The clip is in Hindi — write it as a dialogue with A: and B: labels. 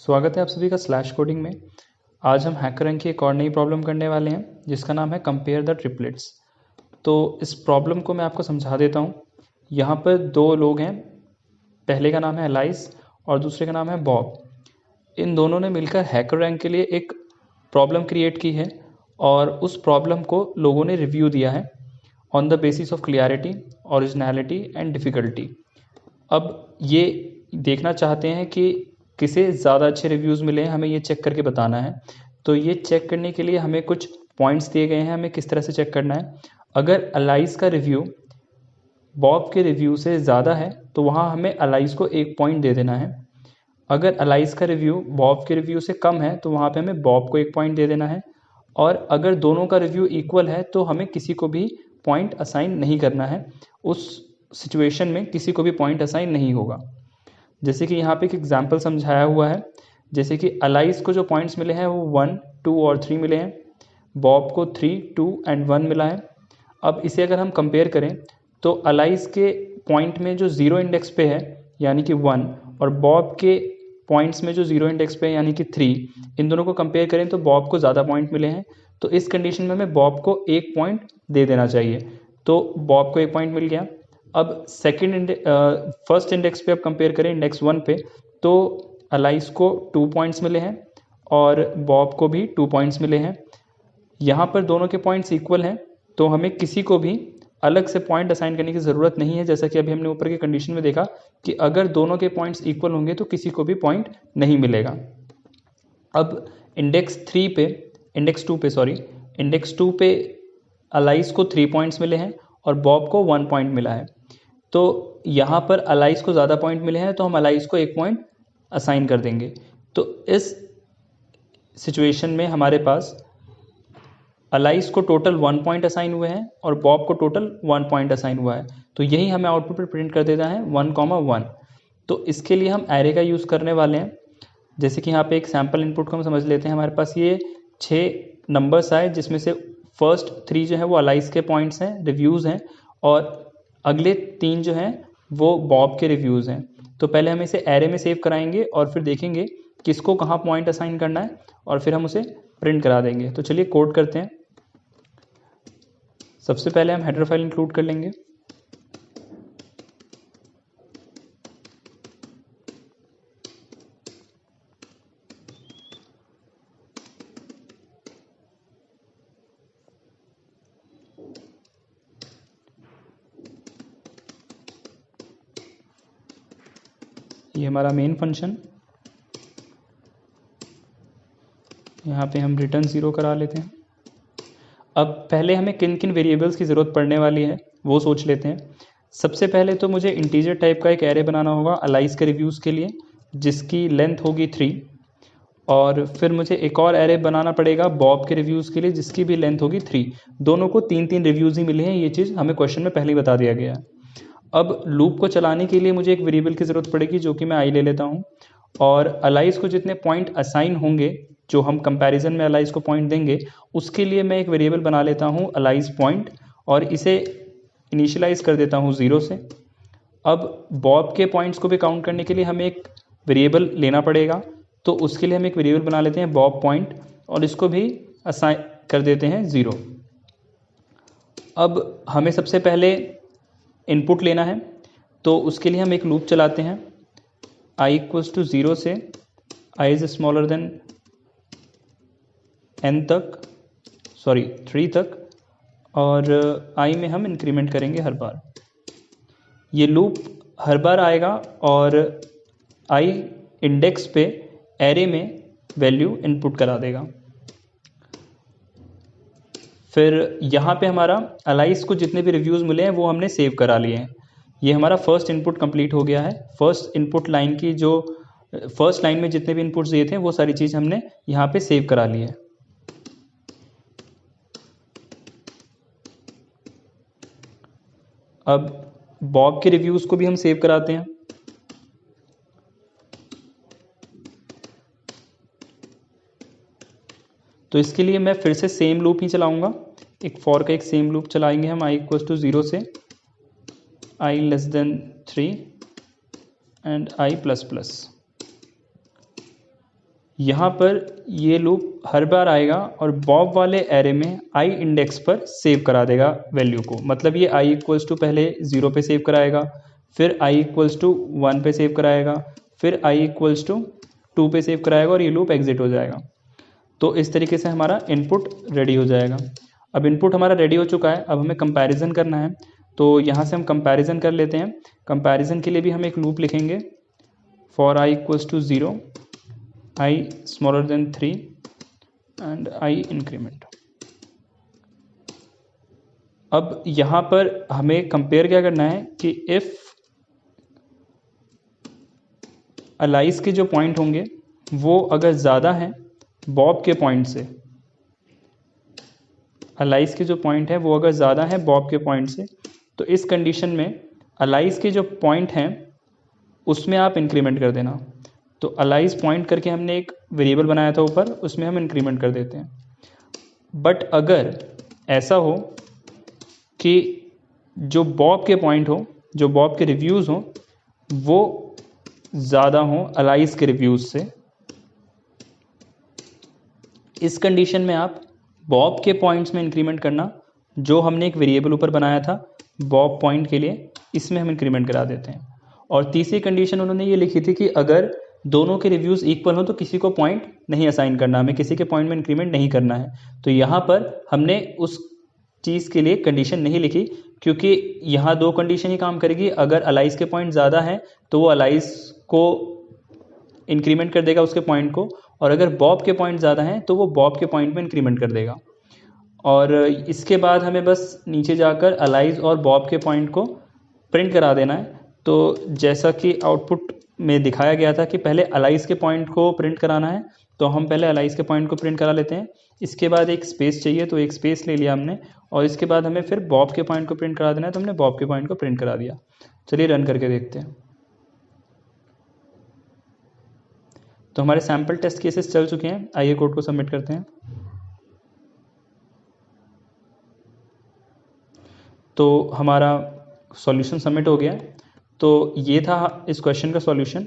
A: स्वागत है आप सभी का स्लैश कोडिंग में। आज हम हैकररैंक की एक और नई प्रॉब्लम करने वाले हैं जिसका नाम है कंपेयर द ट्रिपलेट्स। तो इस प्रॉब्लम को मैं आपको समझा देता हूँ। यहाँ पर दो लोग हैं, पहले का नाम है एलाइस और दूसरे का नाम है बॉब। इन दोनों ने मिलकर हैकररैंक के लिए एक प्रॉब्लम क्रिएट की है और उस प्रॉब्लम को लोगों ने रिव्यू दिया है on the basis of clarity, originality and difficulty. अब ये देखना चाहते हैं कि किसे ज़्यादा अच्छे रिव्यूज़ मिले हैं, हमें ये चेक करके बताना है। तो ये चेक करने के लिए हमें कुछ पॉइंट्स दिए गए हैं, हमें किस तरह से चेक करना है। अगर अलाइस का रिव्यू बॉब के रिव्यू से ज़्यादा है तो वहाँ हमें अलाइस को 1 पॉइंट दे देना है। अगर अलाइस का रिव्यू बॉब के रिव्यू से कम है तो वहाँ पे हमें बॉब को 1 पॉइंट दे देना है। और अगर दोनों का रिव्यू इक्वल है तो हमें किसी को भी पॉइंट असाइन नहीं करना है। उस सिचुएशन में किसी को भी पॉइंट असाइन नहीं होगा। जैसे कि यहाँ पे एक एग्जांपल समझाया हुआ है। जैसे कि अलाइस को जो पॉइंट्स मिले हैं वो 1, 2 और 3 मिले हैं। बॉब को 3, 2 एंड 1 मिला है। अब इसे अगर हम कंपेयर करें तो अलाइस के पॉइंट में जो 0 इंडेक्स पे है यानी कि 1 और बॉब के पॉइंट्स में जो 0 इंडेक्स पे है यानी कि 3, इन दोनों को कंपेयर करें तो बॉब को ज़्यादा पॉइंट मिले हैं। तो इस कंडीशन में हमें बॉब को 1 पॉइंट दे देना चाहिए। तो बॉब को 1 पॉइंट मिल गया। अब फर्स्ट इंडेक्स पे अब कंपेयर करें इंडेक्स 1 पे तो अलाइस को 2 पॉइंट्स मिले हैं और बॉब को भी 2 पॉइंट्स मिले हैं। यहाँ पर दोनों के पॉइंट्स इक्वल हैं तो हमें किसी को भी अलग से पॉइंट असाइन करने की ज़रूरत नहीं है। जैसा कि अभी हमने ऊपर की कंडीशन में देखा कि अगर दोनों के पॉइंट्स इक्वल होंगे तो किसी को भी पॉइंट नहीं मिलेगा। अब इंडेक्स 2 पे अलाइस को 3 पॉइंट्स मिले हैं और बॉब को 1 पॉइंट मिला है। तो यहाँ पर अलाइस को ज़्यादा पॉइंट मिले हैं तो हम अलाइस को 1 पॉइंट असाइन कर देंगे। तो इस सिचुएशन में हमारे पास अलाइस को टोटल 1 पॉइंट असाइन हुए हैं और बॉब को टोटल 1 पॉइंट असाइन हुआ है। तो यही हमें आउटपुट पर प्रिंट कर देना है 1, 1। तो इसके लिए हम एरे का यूज़ करने वाले हैं। जैसे कि यहाँ पे एक सैम्पल इनपुट को हम समझ लेते हैं। हमारे पास ये 6 नंबर्स आए जिसमें से फर्स्ट 3 जो है वो अलाइस के पॉइंट्स हैं, रिव्यूज़ हैं, और अगले 3 जो हैं वो बॉब के रिव्यूज़ हैं। तो पहले हम इसे एरे में सेव कराएंगे और फिर देखेंगे किसको कहाँ पॉइंट असाइन करना है और फिर हम उसे प्रिंट करा देंगे। तो चलिए कोड करते हैं। सबसे पहले हम हेडर फाइल इंक्लूड कर लेंगे। ये हमारा मेन फंक्शन, यहाँ पे हम रिटर्न 0 करा लेते हैं। अब पहले हमें किन किन वेरिएबल्स की ज़रूरत पड़ने वाली है वो सोच लेते हैं। सबसे पहले तो मुझे इंटीजर टाइप का एक एरे बनाना होगा अलाइस के रिव्यूज़ के लिए जिसकी लेंथ होगी 3, और फिर मुझे एक और एरे बनाना पड़ेगा बॉब के रिव्यूज़ के लिए जिसकी भी लेंथ होगी 3। दोनों को 3-3 रिव्यूज़ ही मिले हैं। ये चीज़ हमें क्वेश्चन में पहले ही बता दिया गया है। अब लूप को चलाने के लिए मुझे एक वेरिएबल की ज़रूरत पड़ेगी जो कि मैं आई ले लेता हूँ, और अलाइस को जितने पॉइंट असाइन होंगे जो हम कंपैरिजन में अलाइस को पॉइंट देंगे उसके लिए मैं एक वेरिएबल बना लेता हूँ अलाइस पॉइंट, और इसे इनिशियलाइज कर देता हूँ 0 से। अब बॉब के पॉइंट्स को भी काउंट करने के लिए हमें एक वेरिएबल लेना पड़ेगा, तो उसके लिए हम एक वेरिएबल बना लेते हैं बॉब पॉइंट और इसको भी असाइन कर देते हैं 0। अब हमें सबसे पहले इनपुट लेना है तो उसके लिए हम एक लूप चलाते हैं i = 0 से i is smaller than n तक, 3 तक, और i में हम इंक्रीमेंट करेंगे हर बार। ये लूप हर बार आएगा और i इंडेक्स पे एरे में वैल्यू इनपुट करा देगा। फिर यहाँ पे हमारा अलाइस को जितने भी रिव्यूज़ मिले हैं वो हमने सेव करा लिए हैं। ये हमारा फर्स्ट इनपुट कंप्लीट हो गया है। फर्स्ट इनपुट लाइन की जो फर्स्ट लाइन में जितने भी इनपुट्स दिए थे वो सारी चीज़ हमने यहाँ पे सेव करा ली है। अब बॉब के रिव्यूज़ को भी हम सेव कराते हैं। तो इसके लिए मैं फिर से सेम लूप ही चलाऊंगा। एक फॉर का एक सेम लूप चलाएंगे हम i = 0 से i <3 एंड i++। यहाँ पर ये लूप हर बार आएगा और बॉब वाले एरे में आई इंडेक्स पर सेव करा देगा वैल्यू को। मतलब ये आई इक्वल्स टू पहले 0 पे सेव कराएगा, फिर आई इक्वल्स टू 1 पे सेव कराएगा, फिर आई इक्वल्स टू 2 पे सेव कराएगा और ये लूप एग्जिट हो जाएगा। तो इस तरीके से हमारा इनपुट रेडी हो जाएगा। अब इनपुट हमारा रेडी हो चुका है, अब हमें कंपैरिजन करना है। तो यहाँ से हम कंपैरिजन कर लेते हैं। कंपैरिजन के लिए भी हम एक लूप लिखेंगे, for i equals to 0, i smaller than 3 and i increment. अब यहाँ पर हमें कंपेयर क्या करना है कि इफ अलाइज के जो पॉइंट होंगे वो अगर ज़्यादा हैं बॉब के पॉइंट से, अलाइज के जो पॉइंट है वो अगर ज़्यादा है बॉब के पॉइंट से, तो इस कंडीशन में अलाइज के जो पॉइंट हैं उसमें आप इंक्रीमेंट कर देना। तो अलाइज पॉइंट करके हमने एक वेरिएबल बनाया था ऊपर, उसमें हम इंक्रीमेंट कर देते हैं। बट अगर ऐसा हो कि जो बॉब के पॉइंट हो, जो बॉब के रिव्यूज़ हों, वो ज़्यादा हों अलाइज के रिव्यूज़ से, इस कंडीशन में आप बॉब के पॉइंट्स में इंक्रीमेंट करना। जो हमने एक वेरिएबल ऊपर बनाया था बॉब पॉइंट के लिए, इसमें हम इंक्रीमेंट करा देते हैं। और तीसरी कंडीशन उन्होंने ये लिखी थी कि अगर दोनों के रिव्यूज़ इक्वल हो तो किसी को पॉइंट नहीं असाइन करना, हमें किसी के पॉइंट में इंक्रीमेंट नहीं करना है। तो यहाँ पर हमने उस चीज़ के लिए कंडीशन नहीं लिखी, क्योंकि यहाँ दो कंडीशन ही काम करेगी। अगर अलाइज के पॉइंट ज़्यादा हैं तो वो अलाइज को इंक्रीमेंट कर देगा उसके पॉइंट को, और अगर बॉब के पॉइंट ज़्यादा हैं तो वो बॉब के पॉइंट में इंक्रीमेंट कर देगा। और इसके बाद हमें बस नीचे जाकर अलाइज और बॉब के पॉइंट को प्रिंट करा देना है। तो जैसा कि आउटपुट में दिखाया गया था कि पहले अलाइज के पॉइंट को प्रिंट कराना है, तो हम पहले अलाइज के पॉइंट को प्रिंट करा लेते हैं। इसके बाद एक स्पेस चाहिए, तो एक स्पेस ले लिया हमने, और इसके बाद हमें फिर बॉब के पॉइंट को प्रिंट करा देना है, तो हमने बॉब के पॉइंट को प्रिंट करा दिया। चलिए रन करके देखते हैं। तो हमारे सैम्पल टेस्ट केसेस चल चुके हैं। आइए कोड को सबमिट करते हैं। तो हमारा सॉल्यूशन सबमिट हो गया। तो ये था इस क्वेश्चन का सॉल्यूशन।